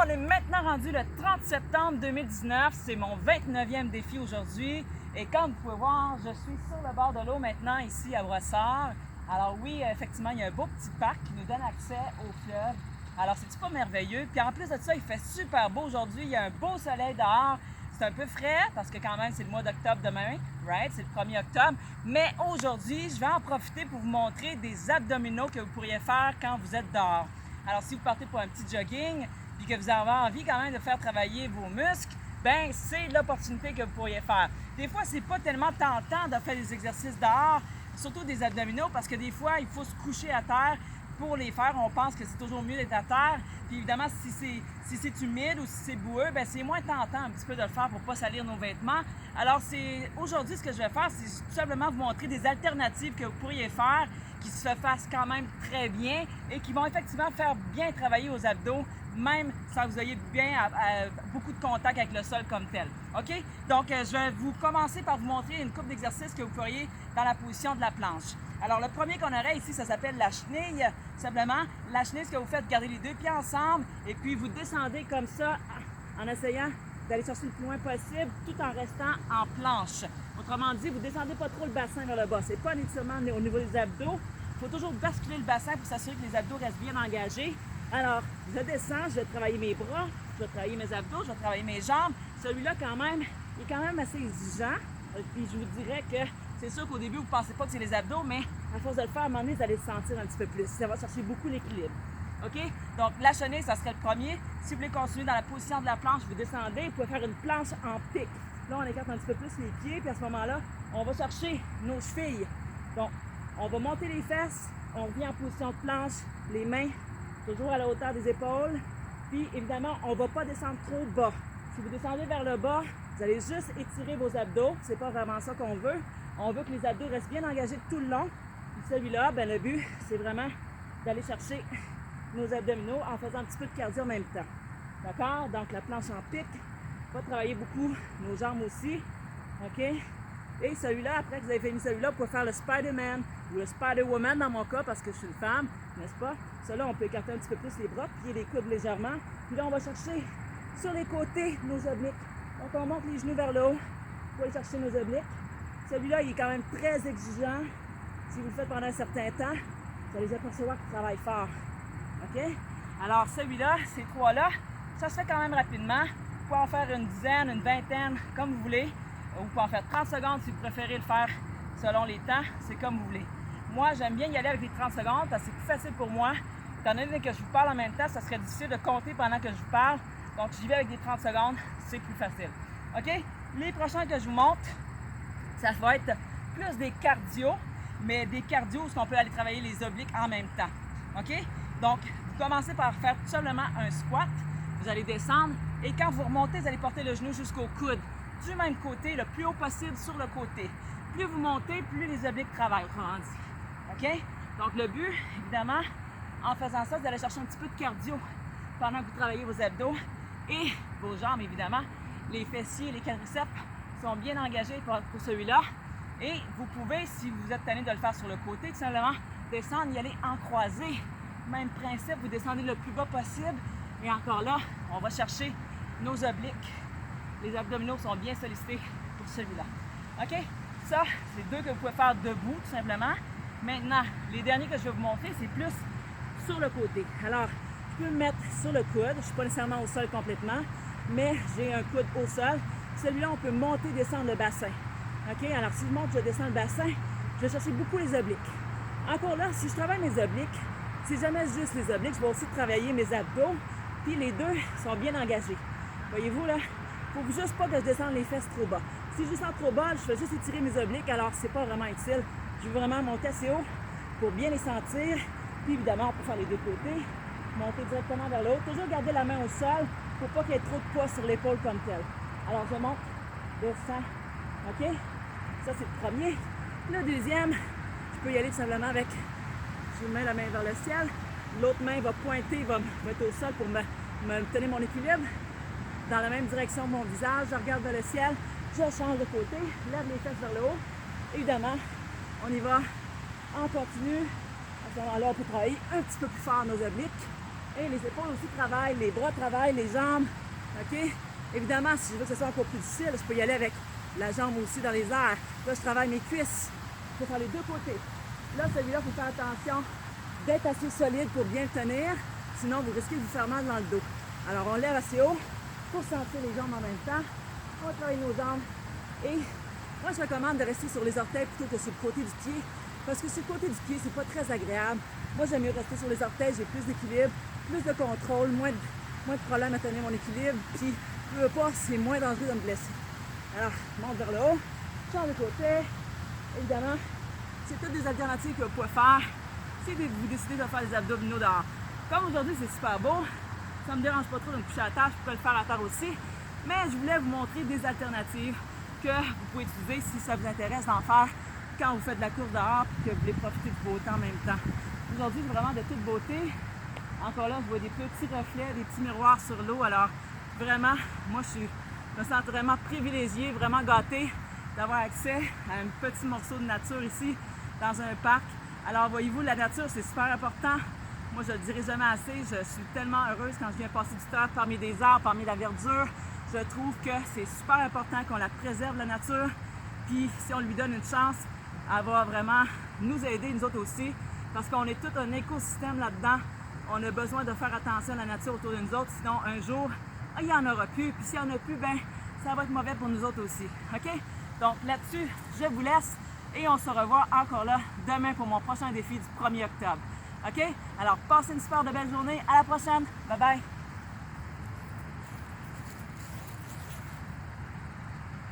on est maintenant rendu le 30 septembre 2019. C'est mon 29e défi aujourd'hui. Et comme vous pouvez voir, je suis sur le bord de l'eau maintenant, ici à Brossard. Alors oui, effectivement, il y a un beau petit parc qui nous donne accès au fleuve. Alors, c'est-tu pas merveilleux? Puis en plus de ça, il fait super beau aujourd'hui. Il y a un beau soleil dehors. C'est un peu frais parce que quand même, c'est le mois d'octobre demain, right? C'est le 1er octobre. Mais aujourd'hui, je vais en profiter pour vous montrer des abdominaux que vous pourriez faire quand vous êtes dehors. Alors, si vous partez pour un petit jogging puis que vous avez envie quand même de faire travailler vos muscles, ben c'est l'opportunité que vous pourriez faire. Des fois, c'est pas tellement tentant de faire des exercices dehors, surtout des abdominaux, parce que des fois, il faut se coucher à terre pour les faire. On pense que c'est toujours mieux d'être à terre. Puis évidemment, si c'est humide ou si c'est boueux, ben c'est moins tentant un petit peu de le faire pour ne pas salir nos vêtements. Alors, aujourd'hui, ce que je vais faire, c'est tout simplement vous montrer des alternatives que vous pourriez faire qui se fassent quand même très bien et qui vont effectivement faire bien travailler aux abdos, même sans que vous ayez beaucoup de contact avec le sol comme tel. OK? Donc, je vais vous commencer par vous montrer une couple d'exercices que vous feriez dans la position de la planche. Alors, le premier qu'on aurait ici, ça s'appelle la chenille. Simplement, la chenille, ce que vous faites, gardez les deux pieds ensemble et puis vous descendez comme ça en essayant d'aller chercher le plus loin possible tout en restant en planche. Autrement dit, vous ne descendez pas trop le bassin vers le bas. Ce n'est pas nécessairement au niveau des abdos. Il faut toujours basculer le bassin pour s'assurer que les abdos restent bien engagés. Alors, je descends, je vais travailler mes bras, je vais travailler mes abdos, je vais travailler mes jambes. Celui-là, quand même, il est quand même assez exigeant. Puis je vous dirais que c'est sûr qu'au début, vous ne pensez pas que c'est les abdos, mais à force de le faire, à un moment donné, vous allez le sentir un petit peu plus. Ça va chercher beaucoup l'équilibre. OK? Donc, la chenille, ça serait le premier. Si vous voulez continuer dans la position de la planche, vous descendez. Vous pouvez faire une planche en pic. Là, on écarte un petit peu plus les pieds. Puis à ce moment-là, on va chercher nos chevilles. Donc, on va monter les fesses. On revient en position de planche. Les mains toujours à la hauteur des épaules. Puis, évidemment, on ne va pas descendre trop bas. Si vous descendez vers le bas, vous allez juste étirer vos abdos. C'est pas vraiment ça qu'on veut. On veut que les abdos restent bien engagés tout le long. Puis celui-là, ben, le but, c'est vraiment d'aller chercher nos abdominaux en faisant un petit peu de cardio en même temps. D'accord? Donc, la planche en pic. On va travailler beaucoup nos jambes aussi. OK? Et celui-là, après que vous avez fini celui-là, vous pouvez faire le Spider-Man ou le Spider-Woman dans mon cas parce que je suis une femme, n'est-ce pas? Celui-là, on peut écarter un petit peu plus les bras, plier les coudes légèrement. Puis là, on va chercher sur les côtés nos obliques. Donc, on monte les genoux vers le haut pour aller chercher nos obliques. Celui-là, il est quand même très exigeant. Si vous le faites pendant un certain temps, vous allez apercevoir qu'il travaille fort. OK? Alors, celui-là, ces trois-là, ça se fait quand même rapidement. Vous pouvez en faire une dizaine, une vingtaine, comme vous voulez. Vous pouvez en faire 30 secondes si vous préférez le faire selon les temps. C'est comme vous voulez. Moi, j'aime bien y aller avec les 30 secondes parce que c'est plus facile pour moi. Étant donné que je vous parle en même temps, ça serait difficile de compter pendant que je vous parle. Donc, j'y vais avec des 30 secondes, c'est plus facile. OK? Les prochains que je vous montre, ça va être plus des cardio, mais des cardio où on peut aller travailler les obliques en même temps. OK? Donc, vous commencez par faire tout simplement un squat. Vous allez descendre et quand vous remontez, vous allez porter le genou jusqu'au coude. Du même côté, le plus haut possible sur le côté. Plus vous montez, plus les obliques travaillent, autrement dit. OK? Donc, le but, évidemment, en faisant ça, vous allez chercher un petit peu de cardio pendant que vous travaillez vos abdos et vos jambes, évidemment. Les fessiers, les quadriceps sont bien engagés pour celui-là. Et vous pouvez, si vous êtes tanné de le faire sur le côté, tout simplement descendre, y aller en croisé. Même principe, vous descendez le plus bas possible. Et encore là, on va chercher nos obliques. Les abdominaux sont bien sollicités pour celui-là. OK? Ça, c'est deux que vous pouvez faire debout, tout simplement. Maintenant, les derniers que je vais vous montrer, c'est plus sur le côté. Alors, je peux me mettre sur le coude. Je ne suis pas nécessairement au sol complètement, mais j'ai un coude au sol. Celui-là, on peut monter et descendre le bassin. OK? Alors, si je monte, je descends le bassin, je vais chercher beaucoup les obliques. Encore là, si je travaille mes obliques, c'est jamais juste les obliques, je vais aussi travailler mes abdos, puis les deux sont bien engagés. Voyez-vous, là, il ne faut juste pas que je descende les fesses trop bas. Si je descends trop bas, je fais juste étirer mes obliques, alors c'est pas vraiment utile. Je veux vraiment monter assez haut pour bien les sentir. Puis évidemment, on peut faire les deux côtés, monter directement vers le haut. Toujours garder la main au sol pour pas qu'il y ait trop de poids sur l'épaule comme tel. Alors, je monte, descends. OK? Ça, c'est le premier. Le deuxième, je peux y aller tout simplement avec, je mets la main vers le ciel. L'autre main va pointer, va être au sol pour me tenir mon équilibre. Dans la même direction de mon visage, je regarde vers le ciel, je change de côté, lève les fesses vers le haut. Évidemment, on y va en continu. À ce moment-là, on peut travailler un petit peu plus fort nos obliques. Et les épaules aussi travaillent, les bras travaillent, les jambes. OK? Évidemment, si je veux que ce soit encore plus difficile, je peux y aller avec la jambe aussi dans les airs. Là, je travaille mes cuisses. Je peux faire les deux côtés. Là, celui-là, il faut faire attention d'être assez solide pour bien le tenir. Sinon, vous risquez de vous faire mal dans le dos. Alors, on lève assez haut pour sentir les jambes en même temps. On va travailler nos jambes. Et moi, je recommande de rester sur les orteils plutôt que sur le côté du pied. Parce que sur le côté du pied, c'est pas très agréable. Moi, j'aime mieux rester sur les orteils. J'ai plus d'équilibre, plus de contrôle, moins de problèmes à tenir mon équilibre. Puis, je veux pas, c'est moins dangereux de me blesser. Alors, je monte vers le haut, change de côté. Évidemment, c'est toutes des alternatives que vous pouvez faire si vous décidez de faire des abdominaux dehors. Comme aujourd'hui, c'est super beau, ça ne me dérange pas trop de me coucher à terre, je peux le faire à terre aussi. Mais je voulais vous montrer des alternatives que vous pouvez utiliser si ça vous intéresse d'en faire quand vous faites de la course dehors et que vous voulez profiter du beau temps en même temps. Aujourd'hui, c'est vraiment de toute beauté. Encore là, je vois des petits reflets, des petits miroirs sur l'eau. Alors, vraiment, moi, je me sens vraiment privilégiée, vraiment gâtée d'avoir accès à un petit morceau de nature ici, dans un parc. Alors, voyez-vous, la nature, c'est super important. Moi, je ne le dirai jamais assez. Je suis tellement heureuse quand je viens passer du temps parmi des arbres, parmi la verdure. Je trouve que c'est super important qu'on la préserve, la nature. Puis, si on lui donne une chance, elle va vraiment nous aider, nous autres aussi, parce qu'on est tout un écosystème là-dedans. On a besoin de faire attention à la nature autour de nous autres, sinon un jour, il n'y en aura plus. Puis s'il n'y en a plus, ben ça va être mauvais pour nous autres aussi. OK? Donc là-dessus, je vous laisse et on se revoit encore là demain pour mon prochain défi du 1er octobre. OK? Alors, passez une super de belle journée. À la prochaine. Bye bye!